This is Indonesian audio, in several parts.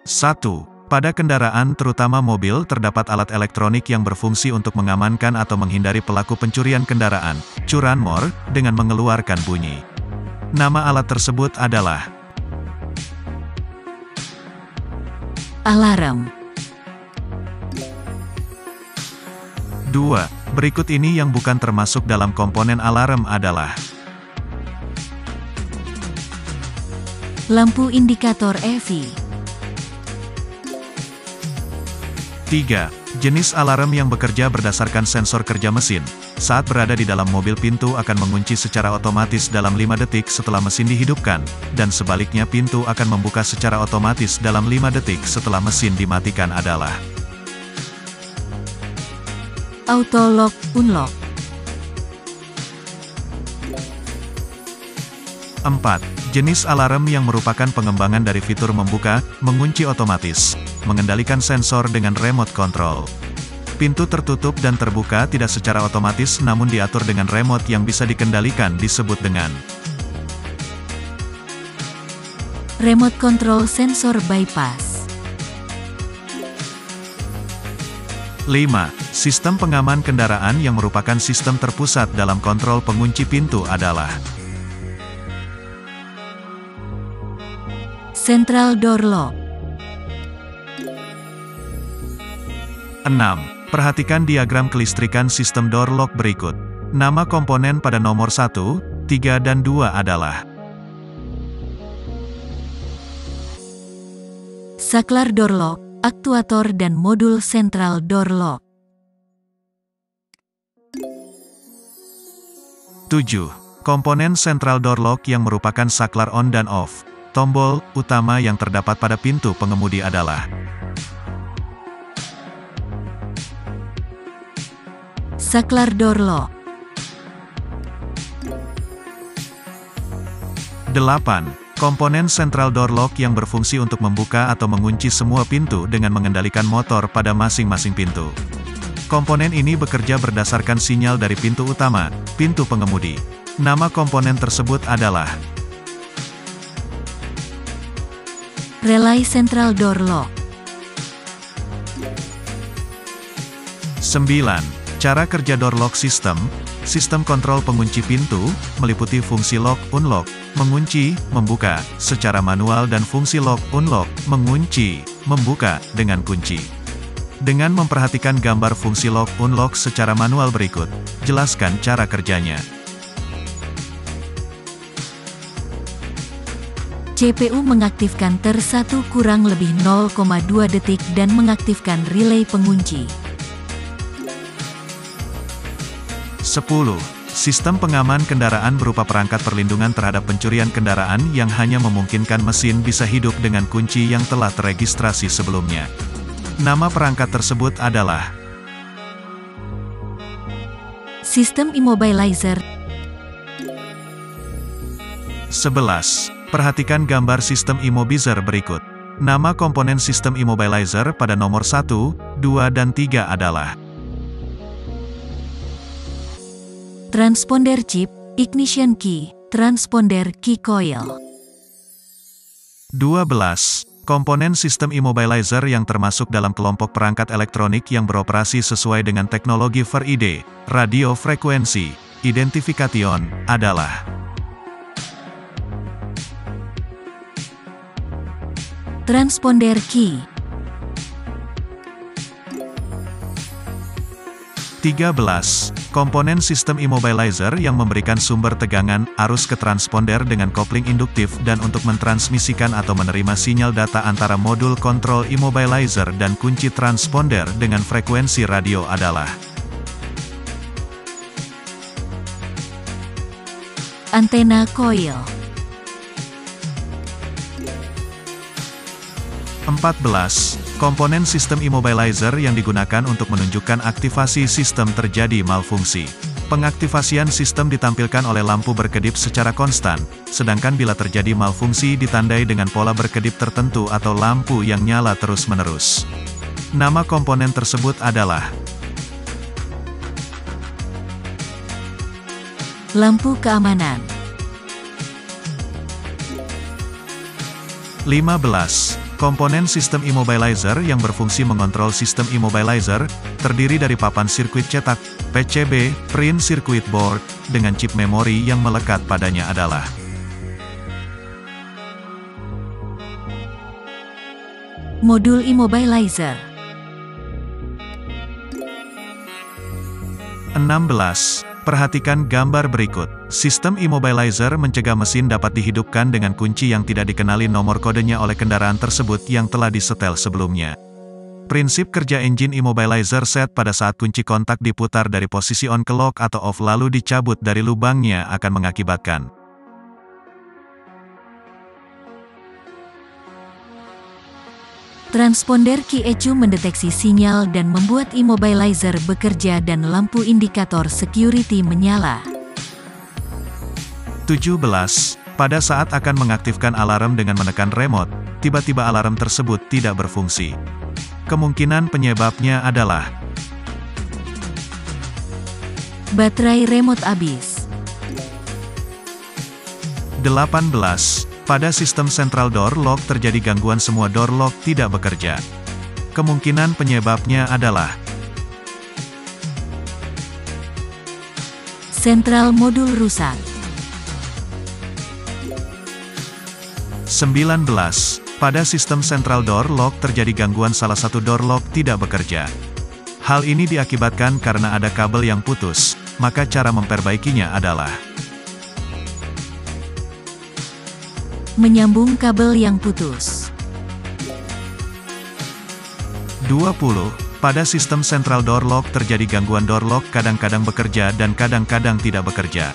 1. Pada kendaraan terutama mobil terdapat alat elektronik yang berfungsi untuk mengamankan atau menghindari pelaku pencurian kendaraan, curanmor, dengan mengeluarkan bunyi. Nama alat tersebut adalah alarm. 2. Berikut ini yang bukan termasuk dalam komponen alarm adalah Lampu indikator EV. 3. Jenis alarm yang bekerja berdasarkan sensor kerja mesin. Saat berada di dalam mobil, pintu akan mengunci secara otomatis dalam 5 detik setelah mesin dihidupkan, dan sebaliknya pintu akan membuka secara otomatis dalam 5 detik setelah mesin dimatikan adalah Auto lock unlock. 4. Jenis alarm yang merupakan pengembangan dari fitur membuka, mengunci otomatis, mengendalikan sensor dengan remote control. Pintu tertutup dan terbuka tidak secara otomatis namun diatur dengan remote yang bisa dikendalikan disebut dengan Remote control sensor bypass. 5. Sistem pengaman kendaraan yang merupakan sistem terpusat dalam kontrol pengunci pintu adalah Central door lock. 6. Perhatikan diagram kelistrikan sistem door lock berikut. Nama komponen pada nomor 1, 3 dan 2 adalah Saklar door lock, aktuator dan modul central door lock. 7. Komponen central door lock yang merupakan saklar on dan off. Tombol utama yang terdapat pada pintu pengemudi adalah Saklar door lock. 8. Komponen central door lock yang berfungsi untuk membuka atau mengunci semua pintu dengan mengendalikan motor pada masing-masing pintu. Komponen ini bekerja berdasarkan sinyal dari pintu utama, pintu pengemudi. Nama komponen tersebut adalah Relay central door lock. 9. Cara kerja door lock system. Sistem kontrol pengunci pintu, meliputi fungsi lock, unlock, mengunci, membuka, secara manual dan fungsi lock, unlock, mengunci, membuka, dengan kunci. Dengan memperhatikan gambar fungsi lock, unlock secara manual berikut, jelaskan cara kerjanya. CPU mengaktifkan TER1 kurang lebih 0,2 detik dan mengaktifkan relay pengunci. 10. Sistem pengaman kendaraan berupa perangkat perlindungan terhadap pencurian kendaraan yang hanya memungkinkan mesin bisa hidup dengan kunci yang telah teregistrasi sebelumnya. Nama perangkat tersebut adalah Sistem immobilizer. 11. Perhatikan gambar sistem immobilizer berikut. Nama komponen sistem immobilizer pada nomor 1, 2 dan 3 adalah Transponder chip, ignition key, transponder key coil. 12. Komponen sistem immobilizer yang termasuk dalam kelompok perangkat elektronik yang beroperasi sesuai dengan teknologi VRID, radio frekuensi, identification, adalah Transponder key. 13. Komponen sistem immobilizer yang memberikan sumber tegangan, arus ke transponder dengan kopling induktif dan untuk mentransmisikan atau menerima sinyal data antara modul kontrol immobilizer dan kunci transponder dengan frekuensi radio adalah Antena coil. 14. Komponen sistem immobilizer yang digunakan untuk menunjukkan aktivasi sistem terjadi malfungsi. Pengaktifasian sistem ditampilkan oleh lampu berkedip secara konstan, sedangkan bila terjadi malfungsi ditandai dengan pola berkedip tertentu atau lampu yang nyala terus-menerus. Nama komponen tersebut adalah Lampu keamanan. 15. Komponen sistem immobilizer yang berfungsi mengontrol sistem immobilizer, terdiri dari papan sirkuit cetak, PCB, print circuit board, dengan chip memori yang melekat padanya adalah modul immobilizer. 16. Perhatikan gambar berikut. Sistem immobilizer mencegah mesin dapat dihidupkan dengan kunci yang tidak dikenali nomor kodenya oleh kendaraan tersebut yang telah disetel sebelumnya. Prinsip kerja engine immobilizer set pada saat kunci kontak diputar dari posisi on ke lock atau off lalu dicabut dari lubangnya akan mengakibatkan transponder key ECU mendeteksi sinyal dan membuat immobilizer bekerja dan lampu indikator security menyala. 17. Pada saat akan mengaktifkan alarm dengan menekan remote, tiba-tiba alarm tersebut tidak berfungsi. Kemungkinan penyebabnya adalah baterai remote habis. 18. Pada sistem central door lock terjadi gangguan, semua door lock tidak bekerja. Kemungkinan penyebabnya adalah sentral modul rusak. 19. Pada sistem central door lock terjadi gangguan, salah satu door lock tidak bekerja. Hal ini diakibatkan karena ada kabel yang putus, maka cara memperbaikinya adalah menyambung kabel yang putus. 20. Pada sistem central door lock terjadi gangguan, door lock kadang-kadang bekerja dan kadang-kadang tidak bekerja.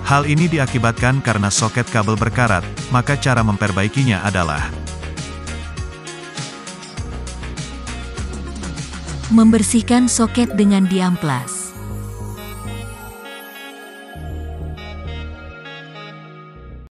Hal ini diakibatkan karena soket kabel berkarat, maka cara memperbaikinya adalah membersihkan soket dengan diamplas.